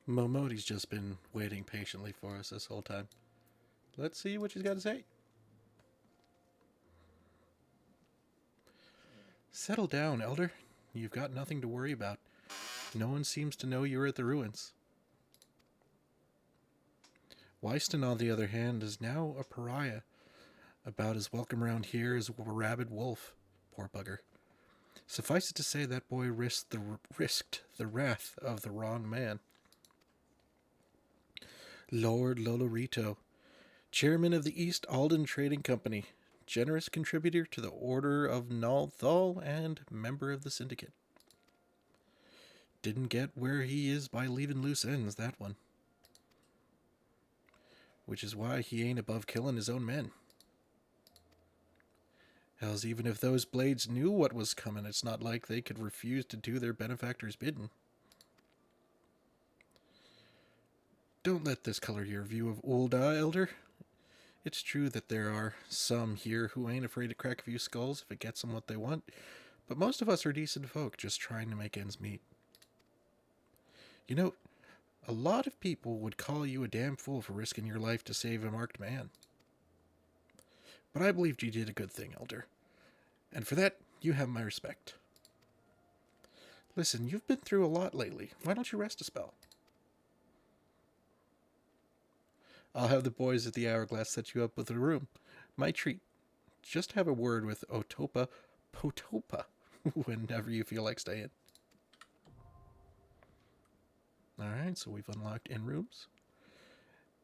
Momodi's just been waiting patiently for us this whole time. Let's see what she's got to say. Settle down, Elder. You've got nothing to worry about. No one seems to know you're at the ruins. Weiston, on the other hand, is now a pariah. About as welcome around here as a rabid wolf. Poor bugger. Suffice it to say, that boy risked the wrath of the wrong man. Lord Lolorito, chairman of the East Alden Trading Company, generous contributor to the Order of Nalthal, and member of the Syndicate. Didn't get where he is by leaving loose ends, that one. Which is why he ain't above killing his own men. Hells, even if those blades knew what was coming, it's not like they could refuse to do their benefactor's bidding. Don't let this color your view of Ulda, Elder. It's true that there are some here who ain't afraid to crack a few skulls if it gets them what they want, but most of us are decent folk just trying to make ends meet. You know, a lot of people would call you a damn fool for risking your life to save a marked man. But I believed you did a good thing, Elder. And for that, you have my respect. Listen, you've been through a lot lately. Why don't you rest a spell? I'll have the boys at the Hourglass set you up with a room. My treat. Just have a word with Otopa Potopa whenever you feel like staying. Alright, so we've unlocked inn rooms.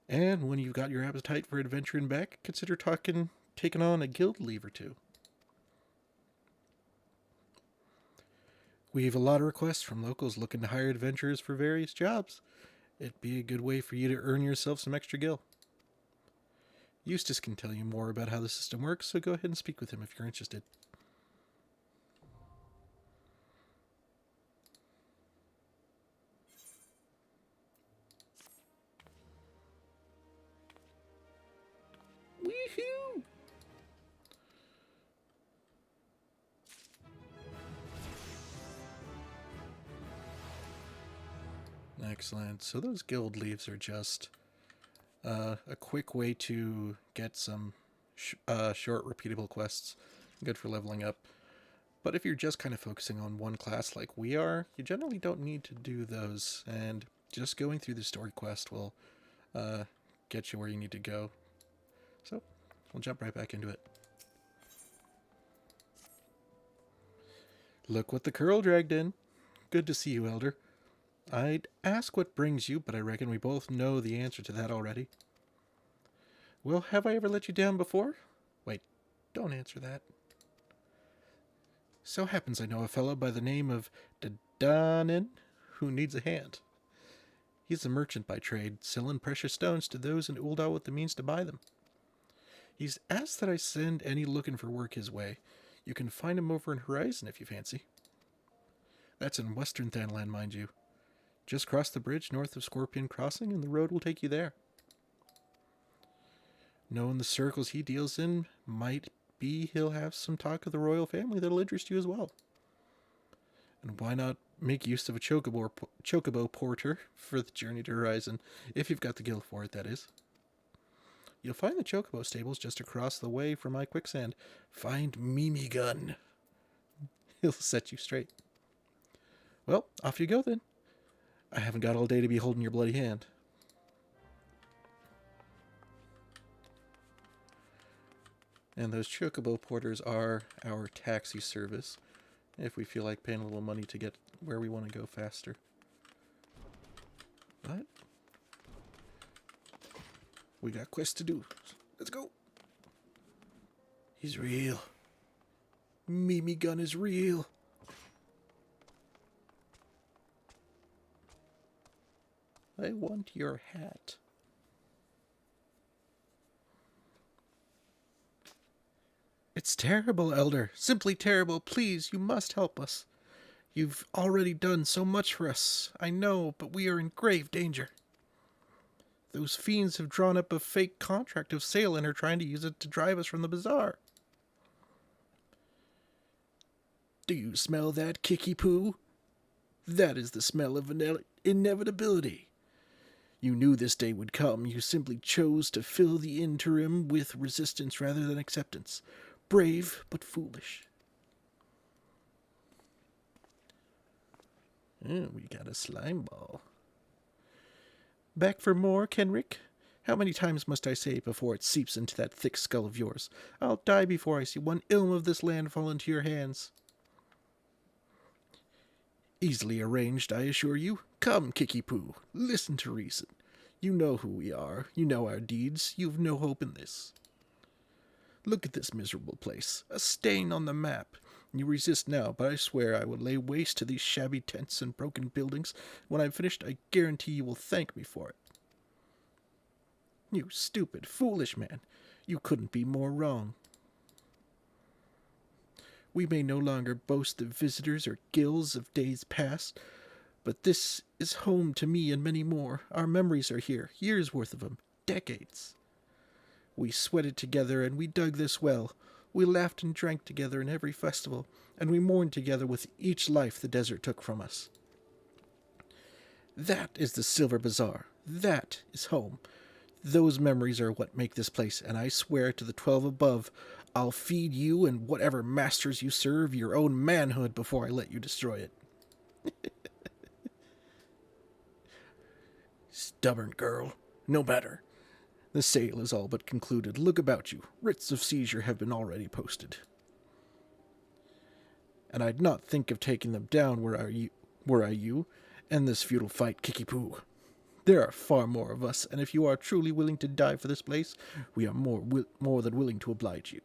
And when you've got your appetite for adventuring back, consider taking on a guild leave or two. We have a lot of requests from locals looking to hire adventurers for various jobs. It'd be a good way for you to earn yourself some extra gil. Eustace can tell you more about how the system works, so go ahead and speak with him if you're interested. Woohoo! Excellent. So those guild leaves are just a quick way to get some short, repeatable quests. Good for leveling up. But if you're just kind of focusing on one class like we are, you generally don't need to do those. And just going through the story quest will get you where you need to go. So we'll jump right back into it. Look what the curl dragged in. Good to see you, Elder. I'd ask what brings you, but I reckon we both know the answer to that already. Well, have I ever let you down before? Wait, don't answer that. So happens I know a fellow by the name of Dadanin who needs a hand. He's a merchant by trade, selling precious stones to those in Ulda with the means to buy them. He's asked that I send any looking for work his way. You can find him over in Horizon if you fancy. That's in Western Thanland, mind you. Just cross the bridge north of Scorpion Crossing and the road will take you there. Knowing the circles he deals in, might be he'll have some talk of the royal family that'll interest you as well. And why not make use of a chocobo porter for the journey to Horizon, if you've got the gil for it, that is. You'll find the chocobo stables just across the way from my quicksand. Find Mimi Gun. He'll set you straight. Well, off you go then. I haven't got all day to be holding your bloody hand. And those chocobo porters are our taxi service, if we feel like paying a little money to get where we want to go faster. But we got quests to do. Let's go. He's real. Mimi Gun is real. I want your hat. It's terrible, Elder. Simply terrible. Please, you must help us. You've already done so much for us. I know, but we are in grave danger. Those fiends have drawn up a fake contract of sale and are trying to use it to drive us from the bazaar. Do you smell that, Kiki Poo? That is the smell of inevitability. You knew this day would come. You simply chose to fill the interim with resistance rather than acceptance. Brave, but foolish. Oh, we got a slime ball. Back for more, Kenrick? How many times must I say it before it seeps into that thick skull of yours? I'll die before I see one ilm of this land fall into your hands. Easily arranged, I assure you. Come, Kiki-Poo, listen to reason. You know who we are. You know our deeds. You've no hope in this. Look at this miserable place. A stain on the map. You resist now, but I swear I will lay waste to these shabby tents and broken buildings. When I'm finished, I guarantee you will thank me for it. You stupid, foolish man. You couldn't be more wrong. We may no longer boast the visitors or gills of days past, but this is home to me and many more. Our memories are here, years worth of them, decades. We sweated together and we dug this well. We laughed and drank together in every festival, and we mourned together with each life the desert took from us. That is the Silver Bazaar. That is home. Those memories are what make this place, and I swear to the 12 above, I'll feed you and whatever masters you serve your own manhood before I let you destroy it. Stubborn girl. No matter. The sale is all but concluded. Look about you. Writs of seizure have been already posted. And I'd not think of taking them down were I you, and this futile fight, Kiki-Poo. There are far more of us, and if you are truly willing to die for this place, we are more than willing to oblige you.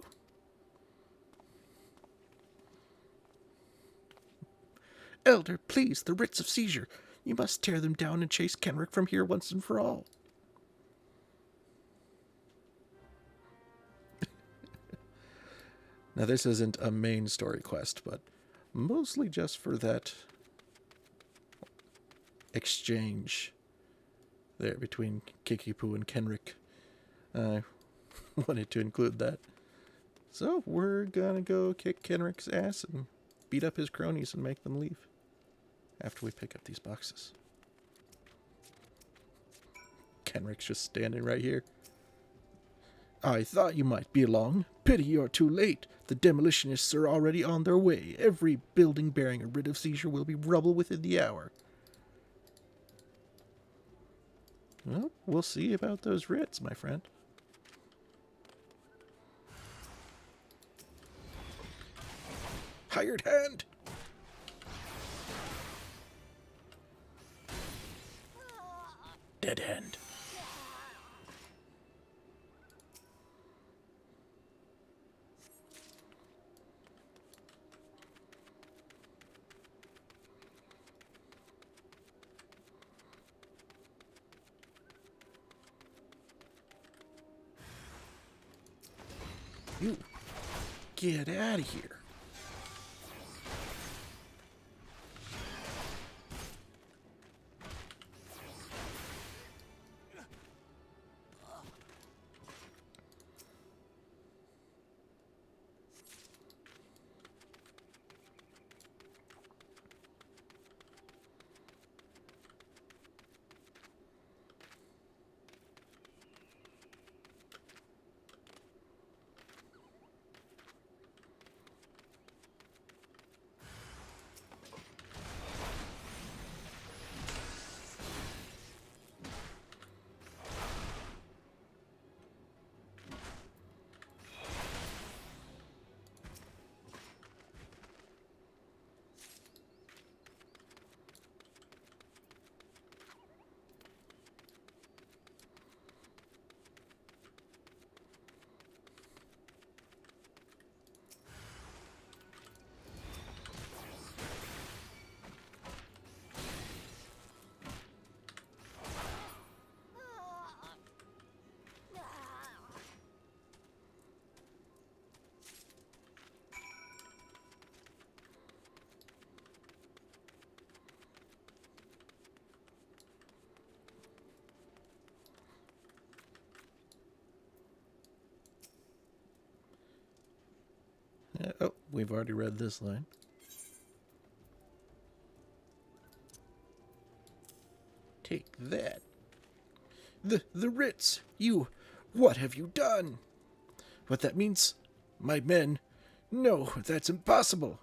Elder, please, the writs of seizure. You must tear them down and chase Kenrick from here once and for all. Now, this isn't a main story quest, but mostly just for that exchange there between Kiki-Poo and Kenrick. I wanted to include that. So, we're gonna go kick Kenrick's ass and beat up his cronies and make them leave after we pick up these boxes. Kenrick's just standing right here. I thought you might be along. Pity you're too late. The demolitionists are already on their way. Every building bearing a writ of seizure will be rubble within the hour. Well, we'll see about those writs, my friend. Hired hand! Dead hand. You get out of here. Oh, we've already read this line. Take that. The Ritz! What have you done? What that means, my men, no, that's impossible.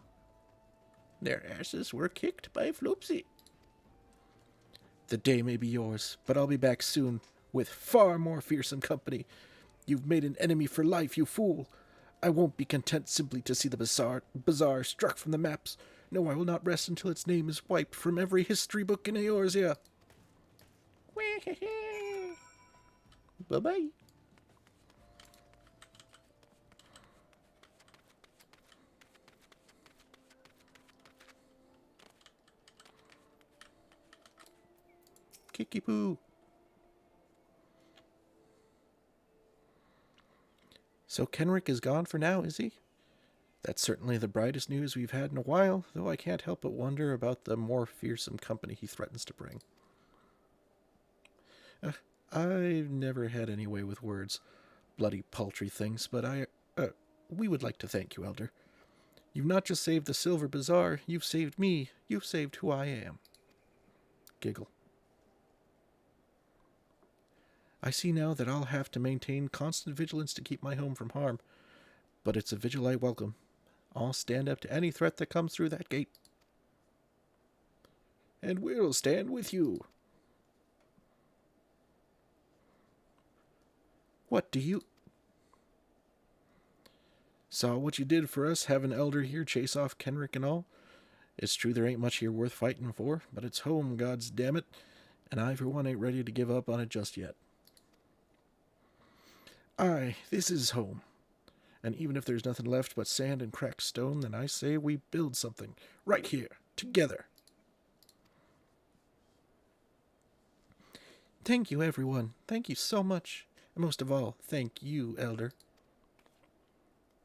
Their asses were kicked by Floopsy. The day may be yours, but I'll be back soon with far more fearsome company. You've made an enemy for life, you fool. I won't be content simply to see the bazaar struck from the maps. No, I will not rest until its name is wiped from every history book in Eorzea. Bye-bye. Kiki-poo. So Kenrick is gone for now, is he? That's certainly the brightest news we've had in a while, though I can't help but wonder about the more fearsome company he threatens to bring. I've never had any way with words. Bloody paltry things, but we would like to thank you, Elder. You've not just saved the Silver Bazaar, you've saved me. You've saved who I am. Giggle. I see now that I'll have to maintain constant vigilance to keep my home from harm, but it's a vigil I welcome. I'll stand up to any threat that comes through that gate. And we'll stand with you. What do you... Saw what you did for us, having Elder here chase off Kenrick and all. It's true there ain't much here worth fighting for, but it's home, gods damn it, and I for one ain't ready to give up on it just yet. Aye, this is home. And even if there's nothing left but sand and cracked stone, then I say we build something, right here, together. Thank you, everyone. Thank you so much. And most of all, thank you, Elder.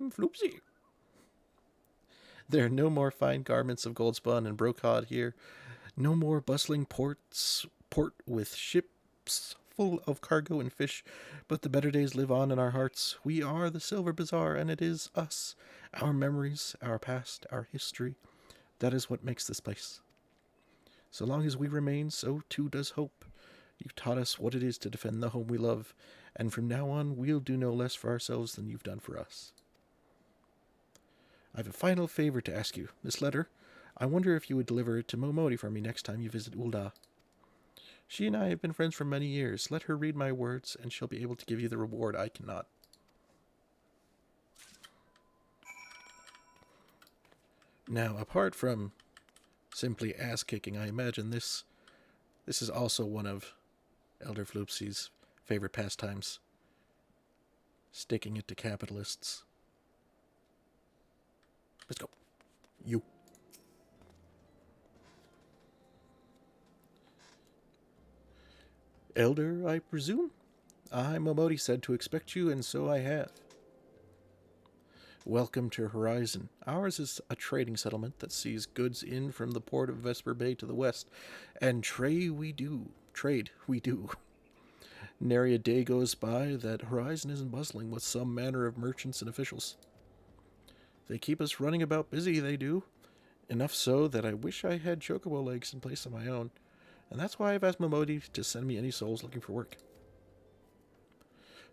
Floopsy. There are no more fine garments of gold spun and brocade here. No more bustling port with ships full of cargo and fish, but the better days live on in our hearts. We are the Silver Bazaar, and it is us. Our memories, our past, our history. That is what makes this place. So long as we remain, so too does hope. You've taught us what it is to defend the home we love, and from now on, we'll do no less for ourselves than you've done for us. I have a final favor to ask you. This letter, I wonder if you would deliver it to Momodi for me next time you visit Ul'dah. She and I have been friends for many years. Let her read my words, and she'll be able to give you the reward I cannot. Now, apart from simply ass-kicking, I imagine this is also one of Elder Floopsy's favorite pastimes. Sticking it to capitalists. Let's go. You. Elder, I presume? Momodi said to expect you, and so I have. Welcome to Horizon. Ours is a trading settlement that sees goods in from the port of Vesper Bay to the west, and trade we do. Nary a day goes by that Horizon isn't bustling with some manner of merchants and officials. They keep us running about busy, they do. Enough so that I wish I had chocobo legs in place of my own, and that's why I've asked Momodi to send me any souls looking for work.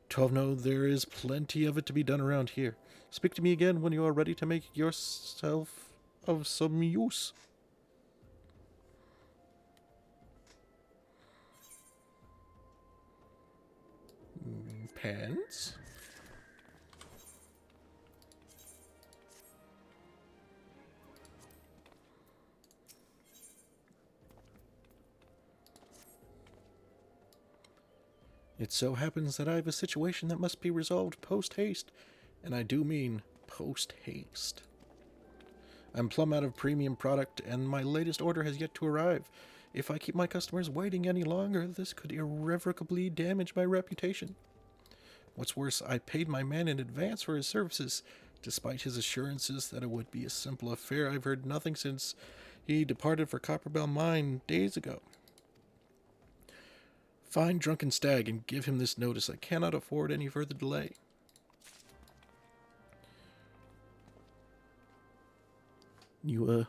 12 know there is plenty of it to be done around here. Speak to me again when you are ready to make yourself of some use. Pants? It so happens that I have a situation that must be resolved post-haste, and I do mean post-haste. I'm plumb out of premium product, and my latest order has yet to arrive. If I keep my customers waiting any longer, this could irrevocably damage my reputation. What's worse, I paid my man in advance for his services, despite his assurances that it would be a simple affair. I've heard nothing since he departed for Copperbell Mine days ago. Find Drunken Stag and give him this notice. I cannot afford any further delay. You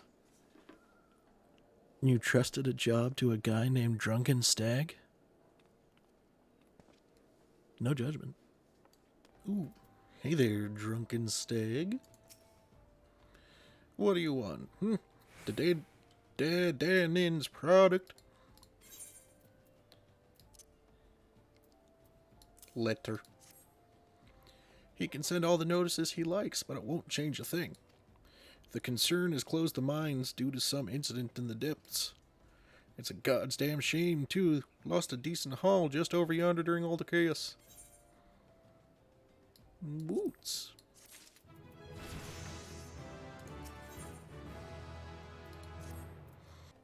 trusted a job to a guy named Drunken Stag? No judgment. Ooh. Hey there, drunken stag. What do you want? The Danin's product. Letter. He can send all the notices he likes, but it won't change a thing. The concern is closed the mines due to some incident in the depths. It's a goddamn shame, too. Lost a decent haul just over yonder during all the chaos. Boots.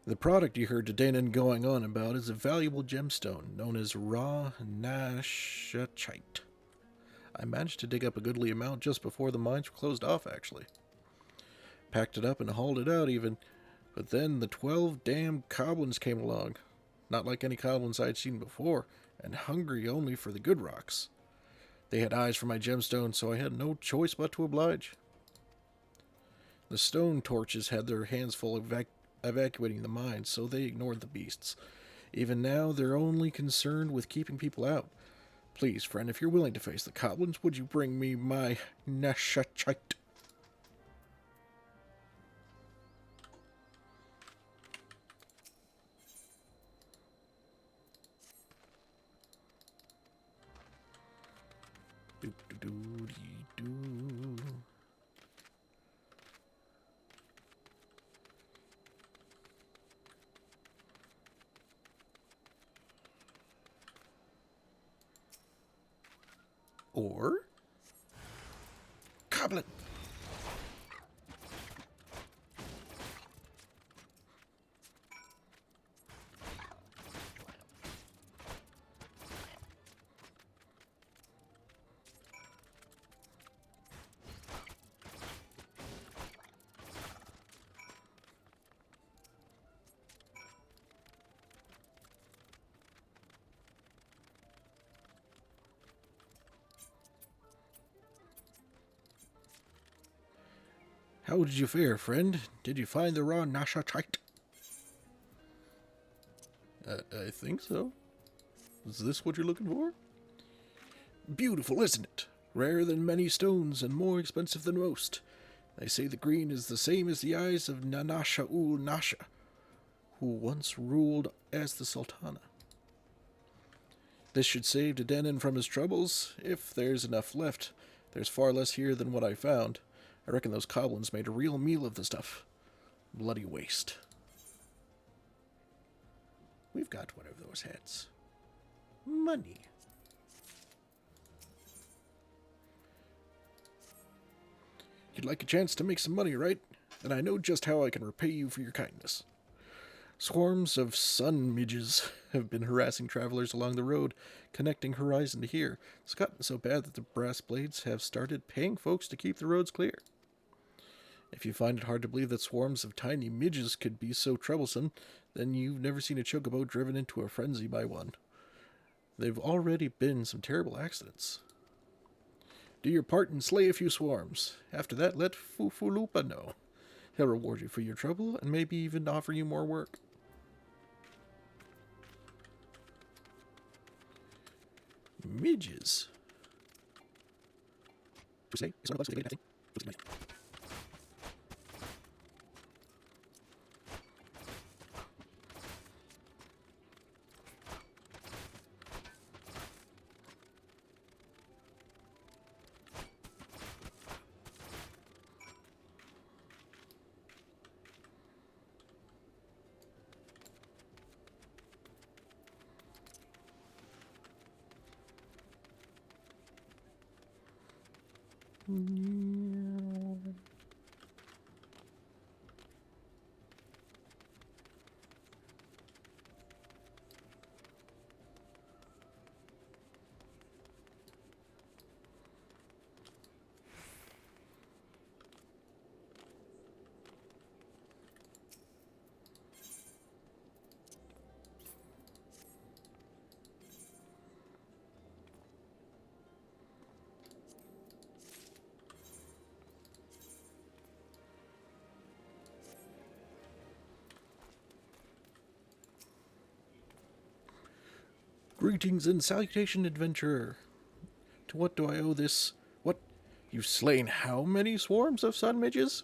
The product you heard Danon going on about is a valuable gemstone known as raw nashachite. I managed to dig up a goodly amount just before the mines were closed off, actually. Packed it up and hauled it out even, but then the 12 damn goblins came along. Not like any goblins I'd seen before, and hungry only for the good rocks. They had eyes for my gemstone, so I had no choice but to oblige. The stone torches had their hands full of evacuating the mines, so they ignored the beasts. Even now, they're only concerned with keeping people out. Please, friend, if you're willing to face the goblins, would you bring me my nashachite? Do-do-do-dee-doo. Or goblin. How did you fare, friend? Did you find the raw nashachite? I think so. Is this what you're looking for? Beautiful, isn't it? Rarer than many stones and more expensive than most. They say the green is the same as the eyes of Nanasha ul Nasha, who once ruled as the Sultana. This should save Danon from his troubles. If there's enough left, there's far less here than what I found. I reckon those goblins made a real meal of the stuff. Bloody waste. We've got one of those hats. Money. You'd like a chance to make some money, right? And I know just how I can repay you for your kindness. Swarms of sun midges have been harassing travelers along the road, connecting Horizon to here. It's gotten so bad that the brass blades have started paying folks to keep the roads clear. If you find it hard to believe that swarms of tiny midges could be so troublesome, then you've never seen a chocobo driven into a frenzy by one. There've already been some terrible accidents. Do your part and slay a few swarms. After that, let Fufulupa know. He'll reward you for your trouble and maybe even offer you more work. Midges. Greetings and salutation, adventurer. To what do I owe this? What? You've slain how many swarms of sun midges?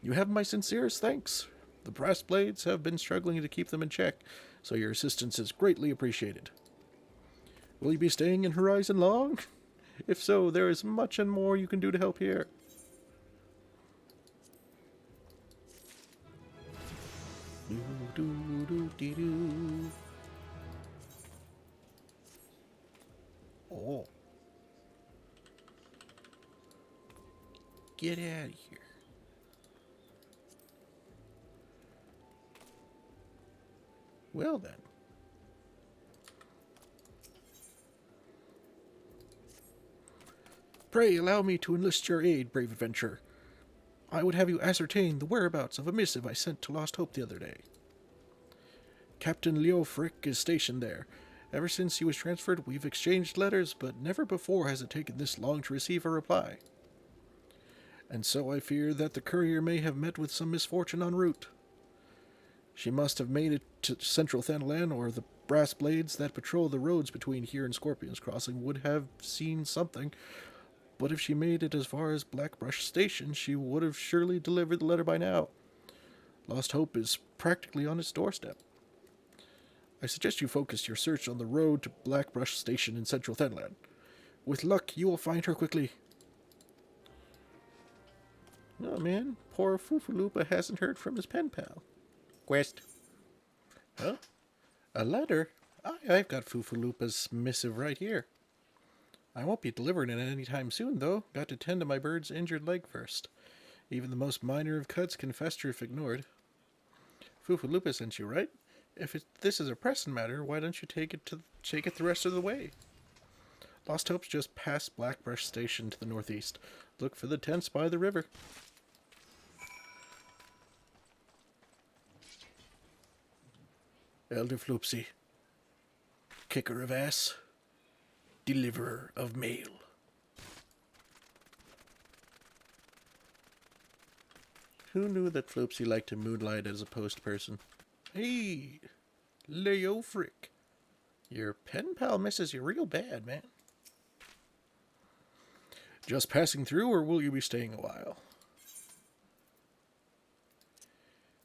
You have my sincerest thanks. The brass blades have been struggling to keep them in check, so your assistance is greatly appreciated. Will you be staying in Horizon long? If so, there is much and more you can do to help here. Oh. Get out of here. Well then. Pray allow me to enlist your aid, brave adventurer. I would have you ascertain the whereabouts of a missive I sent to Lost Hope the other day. Captain Leo Frick is stationed there. Ever since he was transferred, we've exchanged letters, but never before has it taken this long to receive a reply. And so I fear that the courier may have met with some misfortune en route. She must have made it to Central Thanalan, or the brass blades that patrol the roads between here and Scorpion's Crossing would have seen something. But if she made it as far as Blackbrush Station, she would have surely delivered the letter by now. Lost Hope is practically on its doorstep. I suggest you focus your search on the road to Blackbrush Station in Central Thanalan. With luck, you will find her quickly. Oh man, poor Fufulupa hasn't heard from his pen pal. Quest. Huh? A letter? I've got Fufulupa's missive right here. I won't be delivering it any time soon, though. Got to tend to my bird's injured leg first. Even the most minor of cuts can fester if ignored. Fufulupa sent you, right? If this is a pressing matter, why don't you take it the rest of the way? Lost Hope's just past Blackbrush Station to the northeast. Look for the tents by the river. Elder Floopsy. Kicker of ass. Deliverer of mail. Who knew that Floopsy liked to moonlight as a post person? Hey, Leo Frick. Your pen pal misses you real bad, man. Just passing through, or will you be staying a while?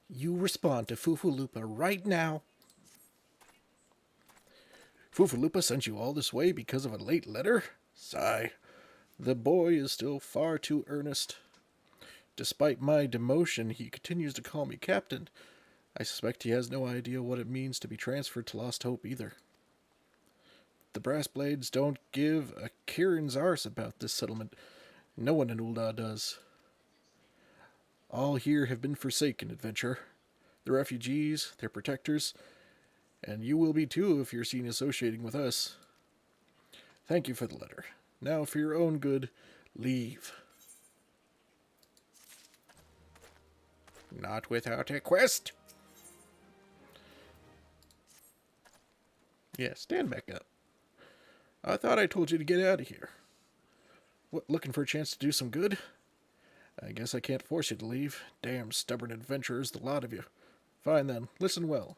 You respond to Fufulupa right now. Fufulupa sent you all this way because of a late letter? Sigh. The boy is still far too earnest. Despite my demotion, he continues to call me captain. I suspect he has no idea what it means to be transferred to Lost Hope either. The brass blades don't give a Kieran's arse about this settlement. No one in Ul'dah does. All here have been forsaken, adventurer. The refugees, their protectors, and you will be too if you're seen associating with us. Thank you for the letter. Now, for your own good, leave. Not without a quest. Yeah, stand back up. I thought I told you to get out of here. What, looking for a chance to do some good? I guess I can't force you to leave. Damn stubborn adventurers, the lot of you. Fine then, listen well.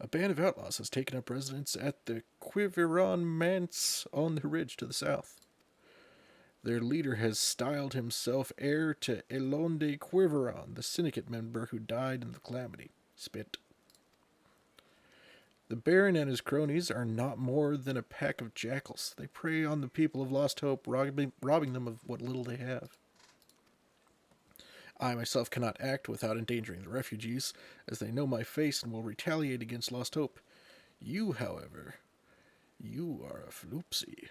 A band of outlaws has taken up residence at the Quiviron Manse on the ridge to the south. Their leader has styled himself heir to Elonde Quiviron, the syndicate member who died in the calamity. Spit. The Baron and his cronies are not more than a pack of jackals. They prey on the people of Lost Hope, robbing them of what little they have. I myself cannot act without endangering the refugees, as they know my face and will retaliate against Lost Hope. You, however, you are a Floopsy.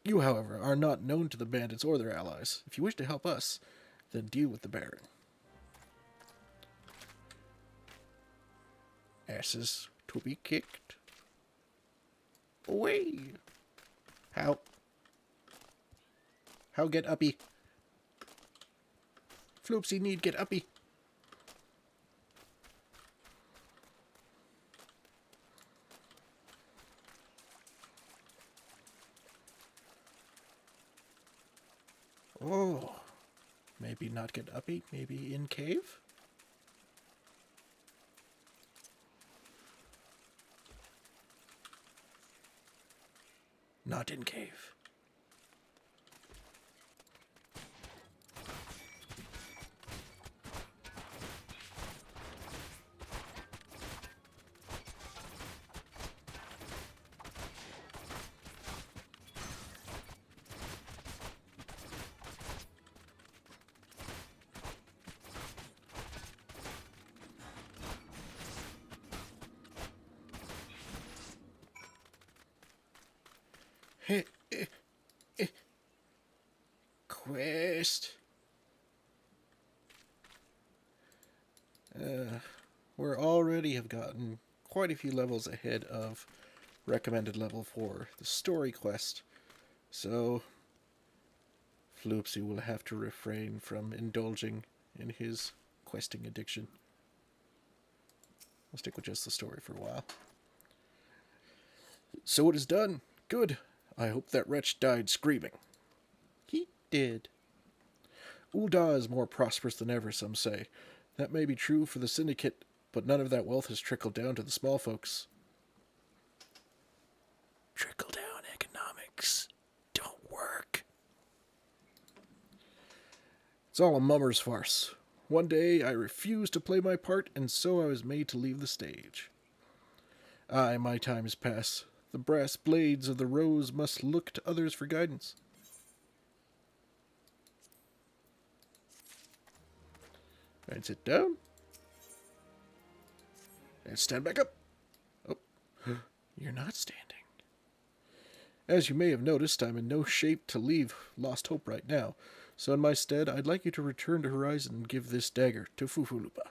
You, however, are not known to the bandits or their allies. If you wish to help us, then deal with the Baron. Asses to be kicked. Away. How get uppy? Floopsy need get uppy. Oh, maybe not get uppy, maybe in cave? not in cave. Quest. We already have gotten quite a few levels ahead of recommended level for the story quest, so Floopsy will have to refrain from indulging in his questing addiction. I'll stick with just the story for a while. So it is done. Good. I hope that wretch died screaming. He did. Ul'dah is more prosperous than ever, some say. That may be true for the syndicate, but none of that wealth has trickled down to the small folks. Trickle-down economics don't work. It's all a mummer's farce. One day I refused to play my part, and so I was made to leave the stage. Aye, my time is past. The brass blades of the rose must look to others for guidance. And sit down. And stand back up. Oh, you're not standing. As you may have noticed, I'm in no shape to leave Lost Hope right now, so in my stead, I'd like you to return to Horizon and give this dagger to Fufulupa.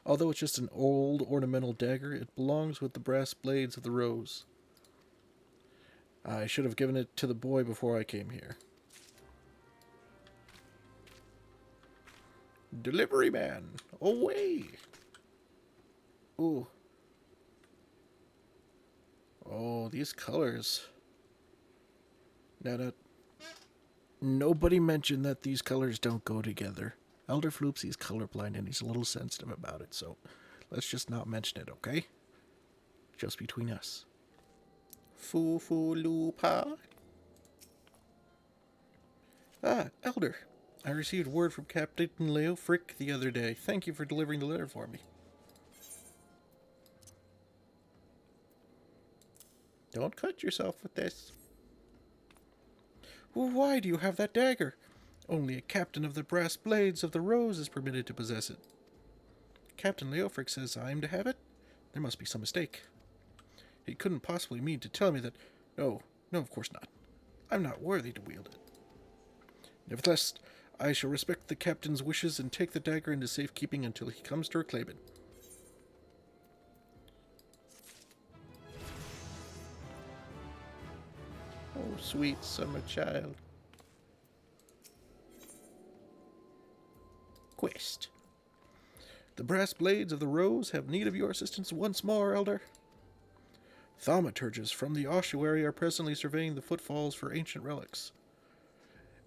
Although it's just an old ornamental dagger, it belongs with the brass blades of the rose. I should have given it to the boy before I came here. Delivery man, away! Ooh. Oh, these colors. Now, nobody mentioned that these colors don't go together. Elder Floopsy's colorblind and he's a little sensitive about it, so let's just not mention it, okay? Just between us. Fufulupa? Ah, Elder. I received word from Captain Leofric the other day. Thank you for delivering the letter for me. Don't cut yourself with this. Well, why do you have that dagger? Only a captain of the brass blades of the rose is permitted to possess it. Captain Leofric says I am to have it? There must be some mistake. He couldn't possibly mean to tell me that... No, of course not. I'm not worthy to wield it. Nevertheless, I shall respect the captain's wishes and take the dagger into safekeeping until he comes to reclaim it. Oh, sweet summer child. Quest. The brass blades of the rose have need of your assistance once more, Elder. Thaumaturges from the ossuary are presently surveying the footfalls for ancient relics.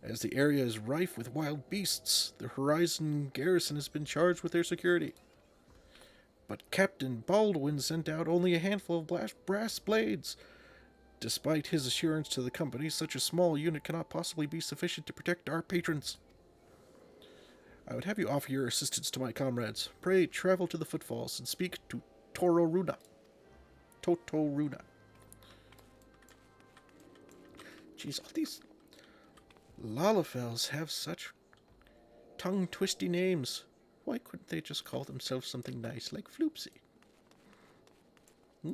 As the area is rife with wild beasts, the Horizon garrison has been charged with their security. But Captain Baldwin sent out only a handful of brass blades. Despite his assurance to the company, such a small unit cannot possibly be sufficient to protect our patrons. I would have you offer your assistance to my comrades. Pray travel to the footfalls and speak to Totoruna. Jeez, all these Lalafels have such tongue-twisty names. Why couldn't they just call themselves something nice like Floopsy? Hmm?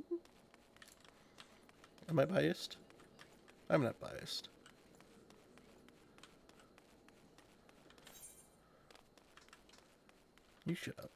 Am I biased? I'm not biased. You shut up.